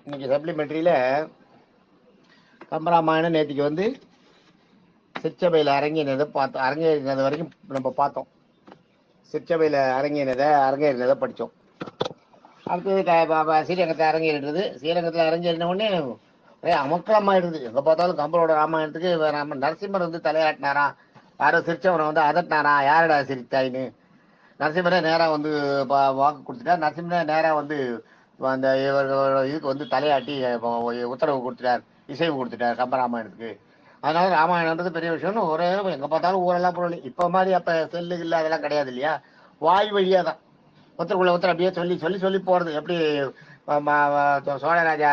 இன்னைக்கு சப்ளிமெண்ட்ரியில கம்பராமாயணம் நேற்றுக்கு வந்து சிற்சபையில் அரங்கேறினது வரைக்கும் நம்ம பார்த்தோம். சிற்சபையில் அரங்கேறினதை படித்தோம். அடுத்தது ஸ்ரீரங்கத்தை அரங்கேறிடுறது. ஸ்ரீரங்கத்தில் அரங்கேறின உடனே அமக்கலமாயிடுது. எங்கே பார்த்தாலும் கம்பரோட ராமாயணத்துக்கு நம்ம நரசிம்மர் வந்து தலையாட்டினாரா, யாரோ சிரிச்சவரை வந்து அதட்டினாரா, யாரடா சிரித்தாயின்னு. நரசிம்மரே நேராக வந்து வாக்கு கொடுத்துட்டார். நரசிம்மரே நேராக வந்து அந்த இதுக்கு வந்து தலையாட்டி உத்தரவு கொடுத்துட்டார், இசைவு கொடுத்துட்டார் கம்பராமாயணத்துக்கு. அதனால ராமாயணன்றது பெரிய விஷயம்னு ஒரே எங்கே பார்த்தாலும் ஊரெல்லாம் பொருள். இப்போ மாதிரி அப்போ செல்லு இல்லை அதெல்லாம் கிடையாது இல்லையா. வாய் வழியாக தான் ஒருத்தருக்குள்ள ஒருத்தர் அப்படியே சொல்லி போகிறது. எப்படி சோழராஜா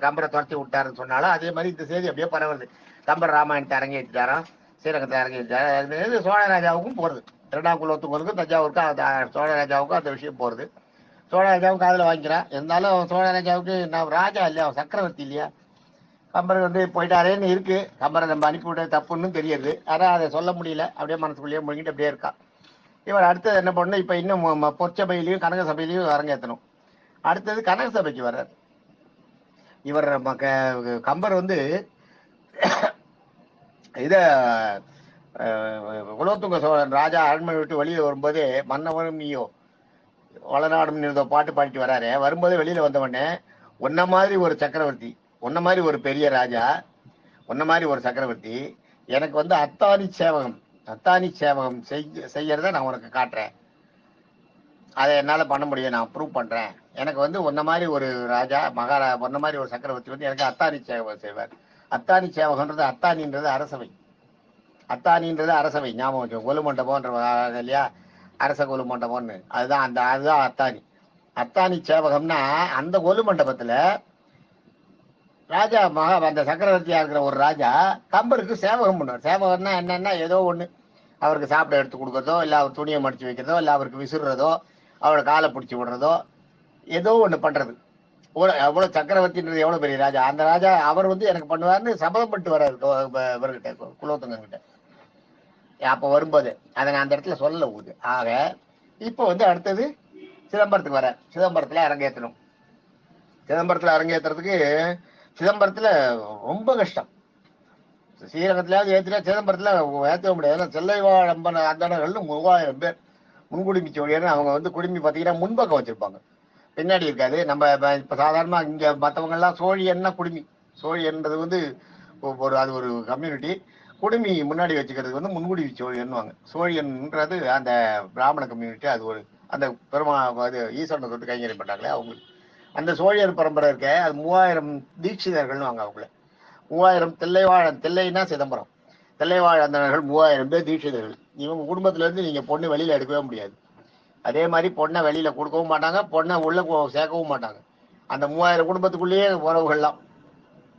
கம்பரை துரத்தி விட்டாருன்னு சொன்னாலும் அதே மாதிரி இந்த செய்தி அப்படியே பரவுது. கம்பர் ராமாயணத்தை அரங்கேற்றிட்டாராம், ஸ்ரீரங்கத்தை அரங்கேற்றிட்டாரா. அது சோழராஜாவுக்கும் போகிறது. இரண்டாம் குலத்துக்கு தஞ்சாவூருக்கு சோழராஜாவுக்கும் அந்த விஷயம் போகிறது. சோழராஜாவுக்கு காதில் வாங்கிக்கிறான். இருந்தாலும் சோழராஜாவுக்கு நான் ராஜா இல்லையா, சக்கரவர்த்தி இல்லையா. கம்பர் வந்து போயிட்டாரேன்னு இருக்கு. கம்பரை நம்ம அனுப்பிவிட தப்புன்னு தெரியுது. ஆனால் அதை சொல்ல முடியல. அப்படியே மனசுக்குள்ளேயே முழுங்கிட்டு அப்படியே இருக்கா. இவர் அடுத்தது என்ன பண்ணணும், இப்போ இன்னும் பொற்சபையிலையும் கனக சபையிலையும் அரங்கேற்றணும். அடுத்தது கனக சபைக்கு வர்றார் இவர். கம்பர் வந்து இதை குலோத்துங்க சோழன் ராஜா அரண்மனை விட்டு வெளியில் வரும்போதே மன்னவனும் நீயோ வளநாடும் நீதோ பாட்டு பாடிட்டு வராரு. வரும்போதே வெளியில் வந்தவொடனே உன்ன மாதிரி ஒரு சக்கரவர்த்தி, உன்ன மாதிரி ஒரு பெரிய ராஜா, உன்ன மாதிரி ஒரு சக்கரவர்த்தி எனக்கு வந்து அத்தானி சேவகம் செய்யறத நான் உனக்கு காட்டுறேன். அதை என்னால் பண்ண முடியும், நான் ப்ரூவ் பண்ணுறேன். எனக்கு வந்து உன்ன மாதிரி ஒரு ராஜா உன்ன மாதிரி ஒரு சக்கரவர்த்தி வந்து எனக்கு அத்தானி சேவகம் செய்வார். அத்தானி சேவகன்றது அத்தானின்றது அரசவை. ஞாபகம் வச்சு கொலு மண்டபம்ன்ற இல்லையா, அரச கொலு மண்டபம்னு. அதுதான் அத்தானி சேவகம்னா அந்த கொலு மண்டபத்தில் ராஜா அந்த சக்கரவர்த்தியா இருக்கிற ஒரு ராஜா கம்பருக்கு சேவகம் பண்ணுவார். சேவகம்னா என்னன்னா ஏதோ ஒன்று அவருக்கு சாப்பிட எடுத்து கொடுக்கறதோ, இல்லை அவர் துணியை மடிச்சு வைக்கிறதோ, இல்லை அவருக்கு விசுறதோ, அவரோட காலை பிடிச்சி விடுறதோ, ஏதோ ஒன்று பண்ணுறது. எவ்வளோ சக்கரவர்த்தின்றது எவ்வளோ பெரிய ராஜா. அந்த ராஜா அவர் வந்து எனக்கு பண்ணுவார்னு சபதம் பண்ணிட்டு வர்றாரு இவர்கிட்ட, குலோத்துங்ககிட்ட. அப்போ வரும்போது அதை நான் அந்த இடத்துல சொல்ல போகுது. ஆக இப்போ வந்து அடுத்தது சிதம்பரத்துக்கு வர. சிதம்பரத்தில் அரங்கேற்றணும். சிதம்பரத்தில் அரங்கேற்றுறதுக்கு சிதம்பரத்தில் ரொம்ப கஷ்டம். ஸ்ரீரங்கத்திலாவது ஏற்றினா சிதம்பரத்தில் ஏற்ற முடியாது. செல்லைவாழ் அம்பன் அந்தணர்கள்னு 3000 பேர் முன்குடுமி சோழியர்னு அவங்க வந்து குடுமி பார்த்தீங்கன்னா முன்பக்கம் வச்சுருப்பாங்க, பின்னாடி இருக்காது. நம்ம இப்போ சாதாரணமாக இங்கே மற்றவங்கெல்லாம் சோழியன்னா குடுமி, சோழியன்றது வந்து அது ஒரு கம்யூனிட்டி. குடுமி முன்னாடி வச்சுக்கிறது வந்து முன்குடுமி சோழியன்னுவாங்க. சோழியன்ன்றது அந்த பிராமண கம்யூனிட்டி. அது ஒரு அந்த அது ஈஸ்வரனை தொட்டு கைங்கரிப்பட்டாங்களே அவங்களுக்கு அந்த சோழியர் பரம்பரை இருக்க. அது 3000 தீட்சிதர்கள்னு வாங்க. அவங்கள 3000 தில்லைன்னா சிதம்பரம், தில்லைவாழ் அந்தணர்கள் 3000 பேர் தீட்சிதர்கள். இவங்க குடும்பத்திலேருந்து நீங்கள் பொண்ணு வெளியில் எடுக்கவே முடியாது. அதே மாதிரி பொண்ணை வெளியில் கொடுக்கவும் மாட்டாங்க, பொண்ணை உள்ளே சேர்க்கவும் மாட்டாங்க. அந்த 3000 குடும்பத்துக்குள்ளேயே உறவுகள்லாம்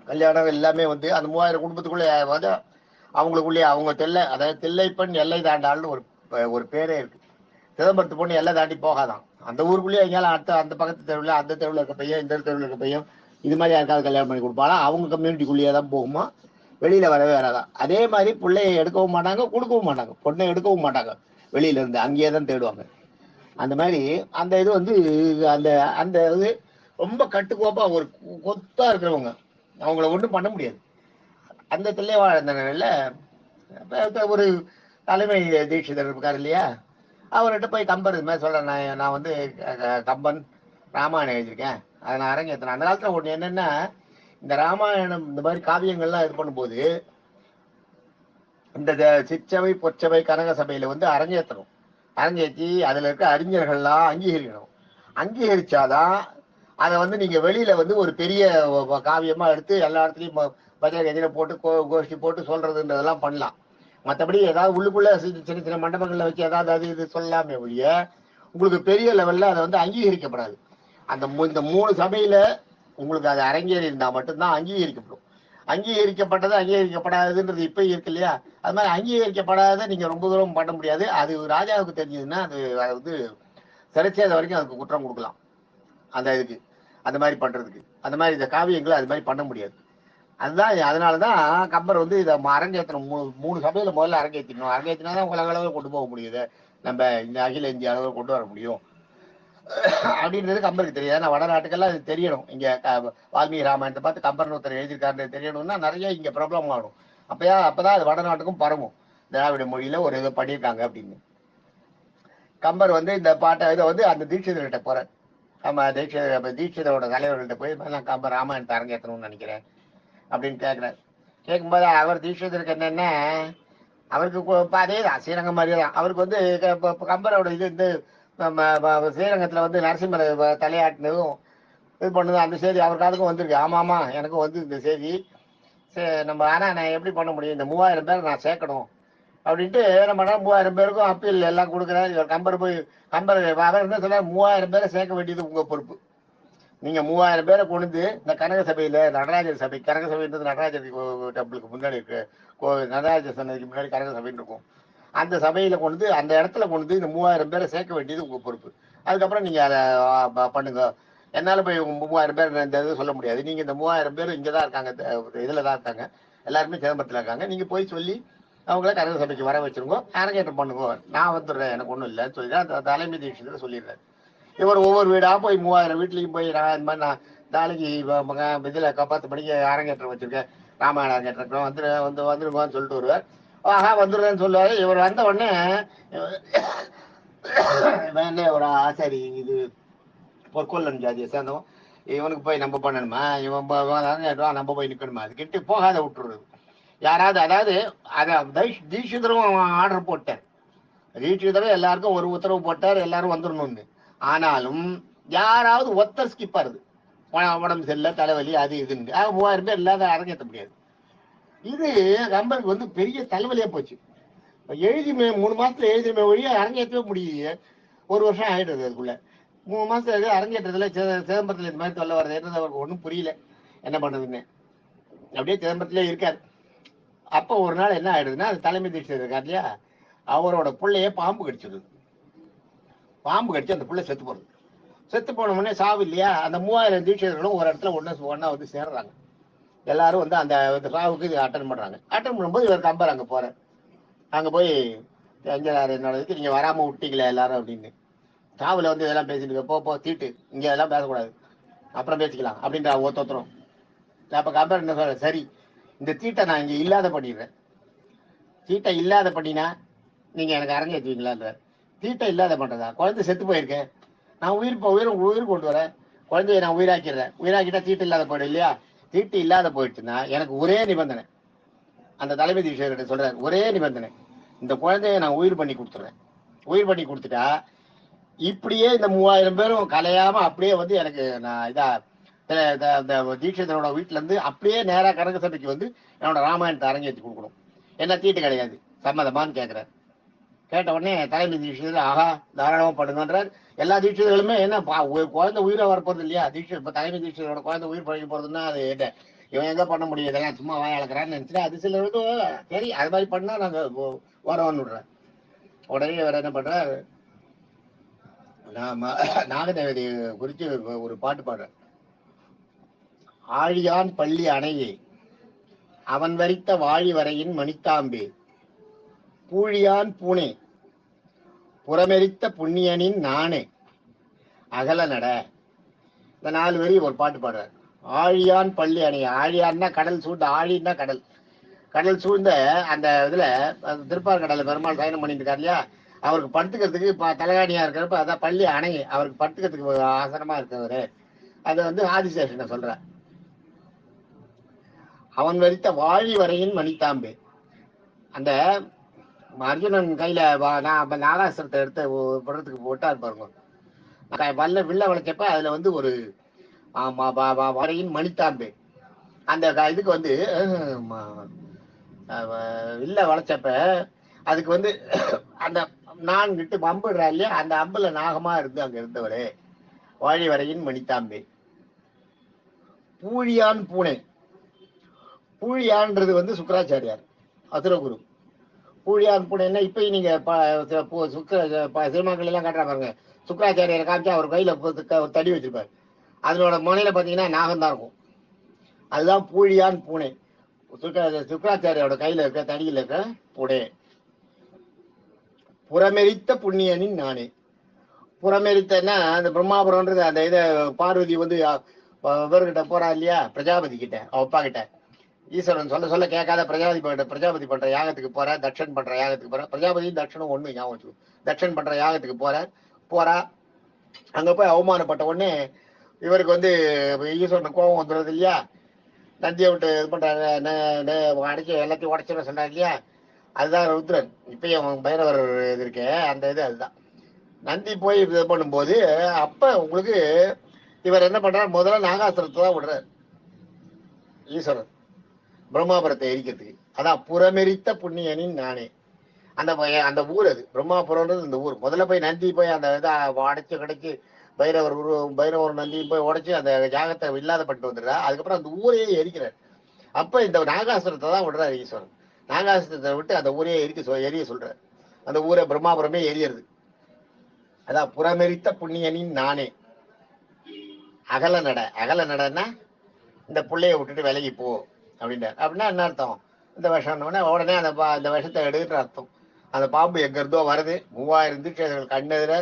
கல்யாணம் எல்லாமே வந்து அந்த 3000 குடும்பத்துக்குள்ளே வந்து அவங்களுக்குள்ளேயே அவங்க அதாவது தில்லைப்பெண் எல்லை தாண்டாள்னு ஒரு பேரே இருக்கு. சிதம்பரத்து பொண்ணு எல்லை தாண்டி போகாதான். அந்த ஊருக்குள்ளேயே எங்கேயாலும் அந்த பக்கத்து தெருவில், அந்த தெருவில் இருக்க பையன், இந்த தெருவில் இருக்க பையன், இது மாதிரி யாருக்காவது கல்யாணம் பண்ணி கொடுப்பாங்க. அவங்க கம்யூனிட்டிக்குள்ளேயே தான் போகுமா, வெளியில வரவே வராதான். அதே மாதிரி பிள்ளையை எடுக்கவும் மாட்டாங்க, கொடுக்கவும் மாட்டாங்க. பொண்ணை எடுக்கவும் மாட்டாங்க, வெளியில இருந்து அங்கேயே தான் தேடுவாங்க. அந்த மாதிரி அந்த இது வந்து அந்த அந்த இது ரொம்ப கட்டுக்கோப்பா ஒரு கொத்தா இருக்கிறவங்க, அவங்கள ஒன்றும் பண்ண முடியாது. அந்த தில்லைவாழந்தனர்ல ஒரு தலைமை தீட்சிதர் இருக்காரு இல்லையா, அவர்கிட்ட போய் கம்பர் இது மாதிரி சொல்கிறேன், நான் வந்து கம்பன் ராமாயணம் எழுதியிருக்கேன், அதை நான் அரங்கேற்றினேன். அந்த காலத்தில் ஒன்று என்னென்னா, இந்த ராமாயணம் இந்த மாதிரி காவியங்கள்லாம் இது பண்ணும்போது இந்த சிற்சபை பொற்சபை கனக சபையில் வந்து அரங்கேற்றி அதில் இருக்க அறிஞர்கள்லாம் அங்கீகரிக்கணும். அங்கீகரிச்சாதான் அதை வந்து நீங்கள் வெளியில் வந்து ஒரு பெரிய காவியமாக எடுத்து எல்லா இடத்துலையும் பஜனை கஜனை போட்டு கோஷ்டி போட்டு சொல்கிறதுன்றதெல்லாம் பண்ணலாம். மற்றபடி ஏதாவது உள்ளுக்குள்ளே சின்ன சின்ன மண்டபங்களில் வச்சு ஏதாவது அது இது சொல்லலாமே ஒழிய உங்களுக்கு பெரிய லெவலில் அதை வந்து அங்கீகரிக்கப்படாது. இந்த 3 சபையில் உங்களுக்கு அது அரங்கேறி இருந்தால் மட்டும்தான் அங்கீகரிக்கப்படும். அங்கீகரிக்கப்படாததுன்றது இப்போ இருக்கு இல்லையா, அது மாதிரி அங்கீகரிக்கப்படாத நீங்கள் ரொம்ப தூரம் பண்ண முடியாது. அது ராஜாவுக்கு தெரிஞ்சதுன்னா அது வந்து சிறைச்சேத வரைக்கும் அதுக்கு குற்றம் கொடுக்கலாம். அந்த இதுக்கு அந்த மாதிரி பண்ணுறதுக்கு, அந்த மாதிரி இந்த காவியங்களை அது மாதிரி பண்ண முடியாது. அதுதான் அதனால தான் கம்பர் வந்து இதை அரங்கேற்றணும். 3 சபையில் முதல்ல அரங்கேற்றினா தான் உலக அளவில் கொண்டு போக முடியுது, நம்ம இந்த அகில இந்திய அளவில் கொண்டு வர முடியும். அப்படின்றது கம்பருக்கு தெரியாது. நான் வடநாட்டுக்கெல்லாம் இது தெரியணும். இங்க வால்மீகி ராமாயணத்தை பார்த்து கம்பர் ஒருத்தர் எழுதியிருக்காருன்னு தெரியணும்னா நிறைய இங்க ப்ராப்ளம் ஆகும். அப்பதான் அது வடநாட்டுக்கும் பரவும். திராவிட மொழியில ஒரு இதை பண்ணியிருக்காங்க அப்படின்னு. கம்பர் வந்து இந்த பாட்டை இதை வந்து அந்த தீட்சிதர்கிட்ட போறார். ஆமா, தீட்சிதரோட தலைவர்கள்ட்ட போய் நான் கம்பர் ராமாயணத்தை அரங்கேற்றணும்னு நினைக்கிறேன் அப்படின்னு கேட்கிறார். கேட்கும்போது அவர் தீட்சிதருக்கு என்னன்னா, அவருக்கு அதே தான் ஸ்ரீரங்கம் மாதிரியே தான். அவருக்கு வந்து கம்பரோட இது வந்து ஸ்ரீரங்கத்துல வந்து நரசிம்மர் தலையாட்டினதும் இது பண்ணதும் அந்த செய்தி அவர் காதுக்கும் வந்திருக்கு. ஆமாமா, எனக்கும் வந்து இந்த செய்தி நம்ம. ஆனா நான் எப்படி பண்ண முடியும், இந்த 3000 பேர் நான் சேர்க்கணும் அப்படின்ட்டு நம்ம 3000 பேருக்கும் அப்பீல் எல்லாம் கொடுக்குறாரு. இவர் கம்பர் போய் கம்பர் அவர் என்ன சொல்ல, 3000 பேரை சேர்க்க வேண்டியது உங்க பொறுப்பு. நீங்க 3000 பேரை கொண்டு இந்த கனக சபையில நடராஜர் சபை, கனக சபைன்றது நடராஜர் டெம்பிளுக்கு முன்னாடி இருக்கு, நடராஜர் சன்னதிக்கு முன்னாடி கனக சபைன்னு இருக்கும். அந்த சபையில கொண்டு அந்த இடத்துல கொண்டு இந்த 3000 பேரை சேர்க்க வேண்டியது உங்க பொறுப்பு. அதுக்கப்புறம் நீங்க அதை பண்ணுங்க. என்னால போய் 3000 பேர் இந்த இது சொல்ல முடியாது. நீங்க இந்த 3000 பேர் இங்கதான் இருக்காங்க, இதுலதான் இருக்காங்க, எல்லாருமே சிதம்பரத்துல இருக்காங்க. நீங்க போய் சொல்லி அவங்கள கனக சபைக்கு வர வச்சிருங்க, அரங்கேற்றம் பண்ணுங்க, நான் வந்துடுறேன், எனக்கு ஒண்ணும் இல்லைன்னு சொல்லி அந்த தலைமை தீட்சிதரை சொல்லிடுறாரு. இவர் ஒவ்வொரு வீடா போய் 3000 வீட்லயும் போய் நான் இந்த மாதிரி நான் நாளைக்கு இதுல 10 மணிக்கு அரங்கேற்றம் வச்சிருக்கேன், ராமாயண அரங்கேற்றம் வந்துருவான்னு சொல்லிட்டு வருவார். ஆஹா வந்துடுறேன்னு சொல்லுவாரு. இவர் வந்த உடனே ஒரு ஆசாரி, இது பொற்கொல்லன் ஜாதியை சேர்ந்தவன், இவனுக்கு போய் நம்ம பண்ணணுமா, இவன் நம்ம போய் நிக்கணுமா, அது கிட்ட போகாத விட்டுறது யாராவது. அதாவது தீட்சிதரும் ஆர்டர் போட்டார். தீட்சிதரும் எல்லாருக்கும் ஒரு உத்தரவு போட்டார், எல்லாரும் வந்துடணும்னு. ஆனாலும் யாராவது ஒத்தர் ஸ்கிப் ஆகுது, உடம்பு சரியில்லை, தலைவலி, அது இதுன்னு 3000 பேர் இல்லாத அரங்கேற்ற முடியாது. இது கம்பருக்கு வந்து பெரிய தலைவலியா போச்சு. எழுதி 3 மாசத்துல எழுதின வழியா அரங்கேற்றவே முடியலையே. 1 வருஷம் ஆயிடுது. அதுக்குள்ள 3 மாசத்துல அரங்கேற்றதுல சிதம்பரத்துல இந்த மாதிரி சொல்ல வர்றது என்னது அவருக்கு ஒன்றும் புரியல, என்ன பண்றதுன்னு. அப்படியே சிதம்பரத்திலே இருக்காரு. அப்போ ஒரு நாள் என்ன ஆயிடுதுன்னா, அது தலைமை தீட்சிதர் இருக்கார் இல்லையா, அவரோட பிள்ளைய பாம்பு கடிச்சிருது. பாம்பு கடிச்சு அந்த பிள்ளை செத்து போறது. செத்து போன உடனே சாவு இல்லையா, அந்த 3000 தீட்சிதர்களும் ஒரு இடத்துல ஒன்னா வந்து சேர்றாங்க. எல்லாரும் வந்து அந்த சாவுக்கு இது அட்டன் பண்றாங்க. அட்டன் பண்ணும்போது இவர் கம்பர் அங்க போறார். அங்க போய் என்னோடதுக்கு நீங்க வராம விட்டீங்களே எல்லாரும் அப்படின்னு. சாவுல வந்து இதெல்லாம் பேசிட்டு போ தீட்டு, இங்க இதெல்லாம் பேசக்கூடாது, அப்புறம் பேசிக்கலாம் அப்படின்ற ஒருத்தரும். அப்ப கம்பர் என்ன சொல்ற, சரி இந்த தீட்டை நான் இங்க இல்லாத பண்ணிடுறேன். தீட்டை இல்லாத பண்ணினா நீங்க எனக்கு அரங்கேற்றுவீங்களான்ற. தீட்டை இல்லாத பண்றதா, குழந்தை செத்து போயிருக்கேன், நான் உயிர் கொண்டு வரேன், குழந்தைய நான் உயிராக்கிடுறேன். உயிராக்கிட்டா தீட்டு இல்லாத போயிடும் இல்லையா. தீட்டு இல்லாத போயிடுச்சுன்னா எனக்கு ஒரே நிபந்தனை, அந்த தலைமை தீட்சிதர்கிட்ட சொல்றாரு, ஒரே நிபந்தனை, இந்த குழந்தைய நான் உயிர் பண்ணி கொடுத்துறேன். உயிர் பண்ணி கொடுத்துட்டா இப்படியே இந்த 3000 பேரும் கலையாம அப்படியே வந்து எனக்கு நான் இதா தீட்சிதரோட வீட்டுல இருந்து அப்படியே நேரா கனக சபைக்கு வந்து என்னோட ராமாயணத்தை அரங்கேற்றி கொடுக்கணும். என்ன தீட்டு கிடையாது, சம்மதமான்னு கேட்கிறார். கேட்ட உடனே தலைமை தீட்சிதர் ஆஹா தாராளமா பண்ணுங்கன்றார். எல்லா தீட்சிதர்களுமே என்ன குழந்தை உயிரை வரப்போறது இல்லையா, இப்ப தலைமை தீட்சிதரோட குழந்தை உயிர் பழகி போறதுன்னா அது என்ன, இவன் எங்க பண்ண முடியும், இதெல்லாம் சும்மா வாய அளக்குறான்னு நினைச்சுட்டு அது சில சரி அது மாதிரி பண்ணா நாங்க வரவோன்னு விடுறேன். உடனே இவர் என்ன பண்றார், நாகதேவதை குறித்து ஒரு பாட்டு பாடுறார். ஆழியான் பள்ளி அணையே அவன் வரித்த வாழி வரையின் மணித்தாம்பே, பூழியான் பூனே புறமெரித்த புண்ணியனின் நானே அகல நட. இந்த 4 வரி ஒரு பாட்டு பாடுறார். ஆழியான் பள்ளி அணை, ஆழியான்னா கடல் சூழ்ந்த, ஆழின்னா கடல், கடல் சூழ்ந்த அந்த இதுல திருப்பார் கடலை பெருமாள் சயனம் பண்ணிட்டு இருக்காரு இல்லையா, அவருக்கு படுத்துக்கிறதுக்கு தலைகாணியா இருக்கிறப்ப அதான் பள்ளி அணை, அவருக்கு படுத்துக்கிறதுக்கு ஆசனமா இருக்கிறவரு, அது வந்து ஆதிசேஷனை சொல்ற. அவன் வரித்த வாழி வரையின் மணித்தாம்பே, அந்த அர்ஜுனன் கையில நாகாஸ்திரத்தை எடுத்து படத்துக்கு போட்டா பாருங்க, வில்ல வளைச்சப்ப அதுல வந்து ஒரு வரையின் மணித்தாம்பே, அந்த இதுக்கு வந்து வில்ல வளைச்சப்ப அதுக்கு வந்து அந்த நான் விட்டு அம்புடுறா இல்லையா, அந்த அம்புல நாகமா இருந்து அங்க இருந்தவரே வாழி வரையின் மணித்தாம்பே. பூழியான் பூனை, பூழியான்றது வந்து சுக்கராச்சாரியார் அசுரகுரு. பூழியான் பூனைன்னா இப்ப நீங்க சினிமாக்கள் எல்லாம் காட்டுற பாருங்க, சுக்கராச்சாரியாரை காமிச்சா அவர் கையில ஒரு தடி வச்சிருப்பாரு, அதனோட முனையில பாத்தீங்கன்னா நாகம் தான் இருக்கும். அதுதான் பூழியான் பூனை, சுக்கராச்சாரியோட கையில இருக்க தடியில இருக்க பூனை. புறமெரித்த புண்ணியனின் நானே, புறமெரித்தன்னா அந்த பிரம்மாபுரம்ன்றது அந்த இதை பார்வதி வந்து இவர்கிட்ட போறா இல்லையா, பிரஜாபதி கிட்ட, அவ அப்பா கிட்ட. ஈஸ்வரன் சொல்ல சொல்ல கேட்காத பிரஜாபதி பண்ற யாகத்துக்கு போற, தட்சன் பண்ற யாகத்துக்கு போற. பிரஜாபதியும் தட்சனும் ஒண்ணு ஞாபகம் வச்சுக்கோ. தட்சன் பண்ற யாகத்துக்கு போறா. அங்க போய் அவமானப்பட்ட உடனே இவருக்கு வந்து ஈஸ்வரன் கோபம் வந்துடுறது இல்லையா, நந்தியை விட்டு இது பண்றாரு, அடிச்சு எல்லாத்தையும் உடச்சிட சொன்னார் இல்லையா, அதுதான் ருத்ரன். இப்பயும் பைரவர் இது இருக்கே அந்த இது அதுதான். நந்தி போய் இது பண்ணும்போது அப்ப உங்களுக்கு இவர் என்ன பண்றாரு, முதல்ல நாகாசுரத்தை தான் விடுறாரு ஈஸ்வரன் பிரம்மாபுரத்தை எரிக்கிறதுக்கு. அதான் புறமெரித்த புண்ணியனின் நானே. அந்த ஊர் அது பிரம்மாபுரம்ன்றது இந்த ஊர். முதல்ல போய் நந்தி போய் அந்த இதை அடைச்சு கிடைச்சி பைரவர் நந்தியும் போய் உடைச்சு அந்த யாகத்தை இல்லாத பண்ணிட்டு வந்துடுறா. அதுக்கப்புறம் அந்த ஊரையே எரிக்கிறார். அப்ப இந்த நாகாசுரத்தை தான் விடுறாரு ஈஸ்வரன். நாகாசுரத்தை விட்டு அந்த ஊரையே எரிய சொல்றாரு. அந்த ஊரை பிரம்மாபுரமே எரியறது. அதான் புறமெரித்த புண்ணியனின் நானே. அகல நடன்னா இந்த பிள்ளைய விட்டுட்டு விலகி போ அப்படின்றார். அப்படின்னா என்ன அர்த்தம், இந்த விஷம் உடனே அந்த விஷத்தை எடுக்கிற அர்த்தம். அந்த பாம்பு எங்க இருந்தோ வருது, 3000 தீட்சைகள் கண்ணெதிர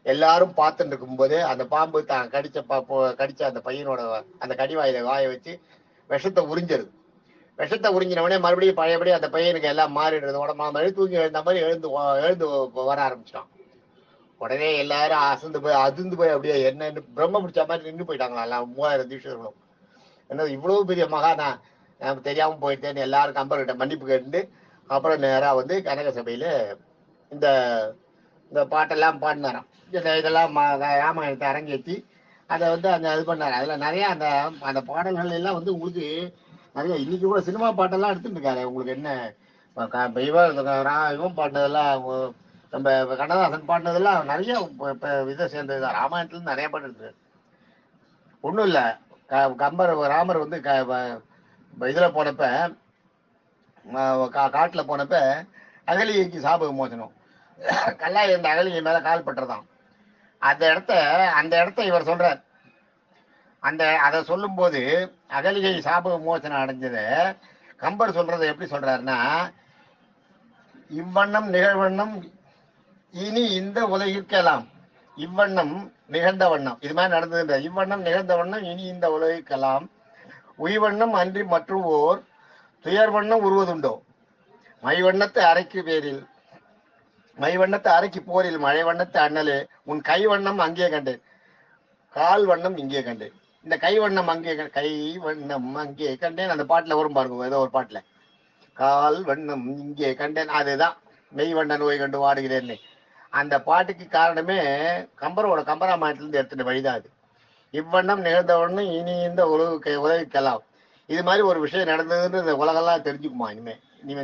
எல்லாரும் பார்த்துட்டு இருக்கும் போது அந்த பாம்பு தான் கடிச்ச அந்த பையனோட அந்த கடிவாயில வாய வச்சு விஷத்தை உறிஞ்சிருது. விஷத்தை உறிஞ்சினவனே மறுபடியும் பழையபடி அந்த பையனுக்கு எல்லாம் மாறிடுறது. உடம்பு தூங்கி எழுந்த மாதிரி எழுந்து வர ஆரம்பிச்சிட்டான். உடனே எல்லாரும் அதிர்ந்து போய் அப்படியே என்னன்னு பிரம்ம பிடிச்ச மாதிரி நின்று போயிட்டாங்களா எல்லாம் 3000 தீட்சர்களும். என்ன இவ்வளவு பெரிய மகானா, நான் தெரியாம போயிட்டேன்னு எல்லாரும் கம்பர்கிட்ட மன்னிப்பு கேட்டு அப்புறம் நேரா வந்து கனக சபையில இந்த இந்த பாட்டெல்லாம் பாடினாராம். இதெல்லாம் ராமாயணத்தை அரங்கேற்றி அதை வந்து அந்த இது பண்ணாரு. அதுல நிறைய அந்த அந்த பாடல்கள் எல்லாம் வந்து உங்களுக்கு நிறைய இன்னைக்கு கூட சினிமா பாட்டெல்லாம் எடுத்துட்டு இருக்காரு. உங்களுக்கு என்ன இவன் பாடினதெல்லாம், நம்ம கண்ணதாசன் பாடினதெல்லாம் நிறைய இதை சேர்ந்ததுதான். ராமாயணத்துல நிறைய பாட்டு இருக்கு. ஒண்ணும் இல்ல, ராமர் வந்து இதுல போனப்ப காட்டுல போனப்ப அகலிகைக்கு சாப விமோசனம், கல்லாய் இருந்த அகலிகை மேல கால் பட்டுறதான். அந்த இடத்த இவர் சொல்றார். அதை சொல்லும் போது அகலிகை சாப விமோசனம் அடைஞ்சத கம்பர் சொல்றதை எப்படி சொல்றாருன்னா, இவ்வண்ணம் நிகழ்வண்ணம் இனி இந்த உலகிற்கெல்லாம், இவ்வண்ணம் நிகழ்ந்த வண்ணம் இது மாதிரி நடந்தது, இவ்வண்ணம் நிகழ்ந்த வண்ணம் இனி இந்த உலகிற்கெல்லாம் உய்வண்ணம் அன்றி மற்றும் ஓர் துயர் வண்ணம் உருவதுண்டோ, மைவண்ணத்து அரைக்கு பேரில் மைவண்ணத்து அரைக்கு போரில் மழை வண்ணத்து அண்ணலே உன் கை வண்ணம் அங்கே கண்டேன், கால் வண்ணம் இங்கே கண்டேன். இந்த கை வண்ணம் அங்கே கண்டேன் அந்த பாட்டுல வரும் பாருங்க, ஏதோ ஒரு பாட்டுல கால் வண்ணம் இங்கே கண்டேன், அதுதான் மெய்வண்ண நோய் கண்டு வாடுகிறேன்னு. அந்த பாட்டுக்கு காரணமே கம்பராமாயணத்திலிருந்து எடுத்துட்ட வழிதான் அது. இவ்வண்ணம் நிகழ்ந்தவண்ணம் இனி இந்த உலகிற்கெல்லாம், இது மாதிரி ஒரு விஷயம் நடந்ததுன்னு இந்த உலகெல்லாம் தெரிஞ்சுக்குமா இனிமே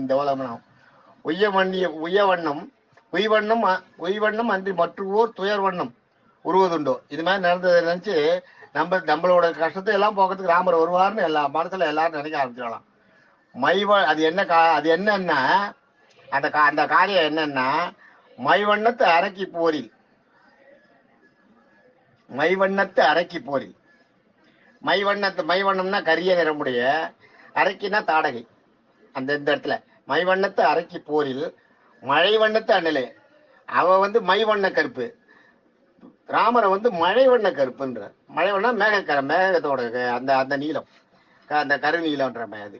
இந்த உலகம். உய்வண்ணம் அன்றி மற்றோர் துயர் வண்ணம் உருவதுண்டோ, இது மாதிரி நடந்ததை நினைச்சு நம்மளோட கஷ்டத்தை எல்லாம் போக்கிறதுக்கு ராமர் வருவார்னு மனசுல எல்லாரும் நினைக்க ஆரம்பிச்சிடலாம். அது என்னன்னா அந்த காரியம் என்னன்னா, மைவண்ணத்து அரக்கி போரில் மைவண்ணம்னா கரிய நிறமுடைய, அரக்கினா தாடகை. அந்த இந்த இடத்துல மைவண்ணத்து அரக்கி போரில் மழை வண்ணத்து அண்ணலே, அவ வந்து மைவண்ண கருப்பு, ராமரை வந்து மழை வண்ண கருப்புன்ற. மழை வண்ணம் மேகத்தோட அந்த நீளம், அந்த கருநீளம்ன்ற அது.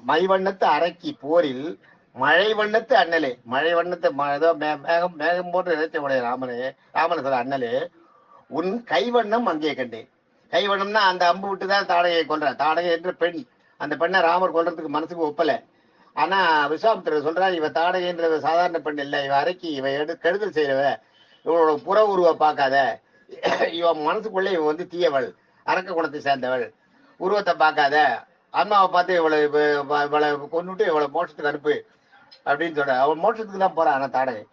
மைவண்ணத்து அரக்கி போரில் மழை வண்ணத்து அண்ணலே, மழை வண்ணத்து மேகம் போன்ற இறைச்ச உடைய ராமனை சொல்ல அண்ணலே உன் கைவண்ணம் அங்கே கண்டேன். கைவண்ணம்னா அந்த அம்பு விட்டுதான் தாடகையை கொல்ற, தாடகை என்ற பெண். அந்த பெண்ணை ராமர் கொல்றதுக்கு மனசுக்கு ஒப்பல. ஆனா விஸ்வாமித்திரர் சொல்றாரு, இவ தாடகைன்ற சாதாரண பெண் இல்லை, இவ அரைக்கி, இவ கெடுதல் செய்யறவ, இவளோட புற உருவ பார்க்காத, இவன் மனசுக்குள்ள இவன் வந்து தீயவள், அரக்க குணத்தை சேர்ந்தவள், உருவத்தை பார்க்காத, அம்மாவை பார்த்து இவளை கொண்டுட்டு இவளை மோட்சத்துக்கு அனுப்பு அப்படின்னு சொல்ற. அவள் மோட்சத்துக்கு தான் போறான். ஆனா தாடகை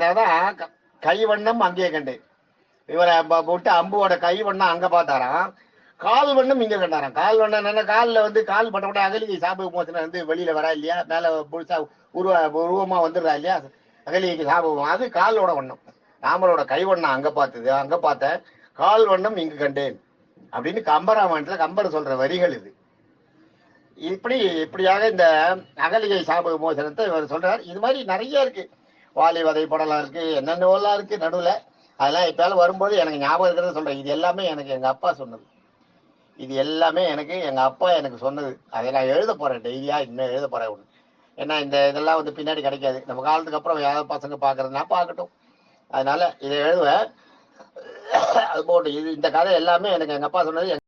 அதான் கை வண்ணம் அங்கேயே கண்டேன். இவரை விட்டு அம்புவோட கை வண்ணம் அங்க பார்த்தாராம், கால் வண்ணம் இங்க கண்டாராம். கால் வண்ணம் என்னன்னா, காலில் வந்து கால் பட்டப்பட்ட அகலிகை சாப விமோசனம் வந்து வெளியில வரா இல்லையா, மேல புதுசா உருவமா வந்துடுறா இல்லையா அகலிகைக்கு சாபம், அது காலோட வண்ணம். ராமரோட கை வண்ணம் அங்க பார்த்த கால் வண்ணம் இங்கு கண்டேன் அப்படின்னு கம்பராமாயணத்துல கம்பர் சொல்ற வரிகள் இது. இப்படியாக இந்த அகலிகை சாப விமோசனத்தை இவர் சொல்றார். இது மாதிரி நிறைய இருக்கு. வாலி வதை படம்லாம் இருக்கு, என்னென்னலாம் இருக்கு நடுவில். அதெல்லாம் இப்போலாம் வரும்போது எனக்கு ஞாபகம் இருக்கிறத சொல்கிறேன். இது எல்லாமே எனக்கு எங்கள் அப்பா சொன்னது. இது எல்லாமே எனக்கு எங்கள் அப்பா எனக்கு சொன்னது. அதை நான் எழுத போகிறேன், டெய்லியாக இன்னும் எழுத போகிறேன் ஒன்று. ஏன்னா இந்த இதெல்லாம் வந்து பின்னாடி கிடைக்காது. நம்ம காலத்துக்கு அப்புறம் யாராவது பசங்க பார்க்குறதுனா பார்க்கட்டும். அதனால இதை எழுதுவேன். அது போட்டு இது இந்த கதை எல்லாமே எனக்கு எங்கள் அப்பா சொன்னது.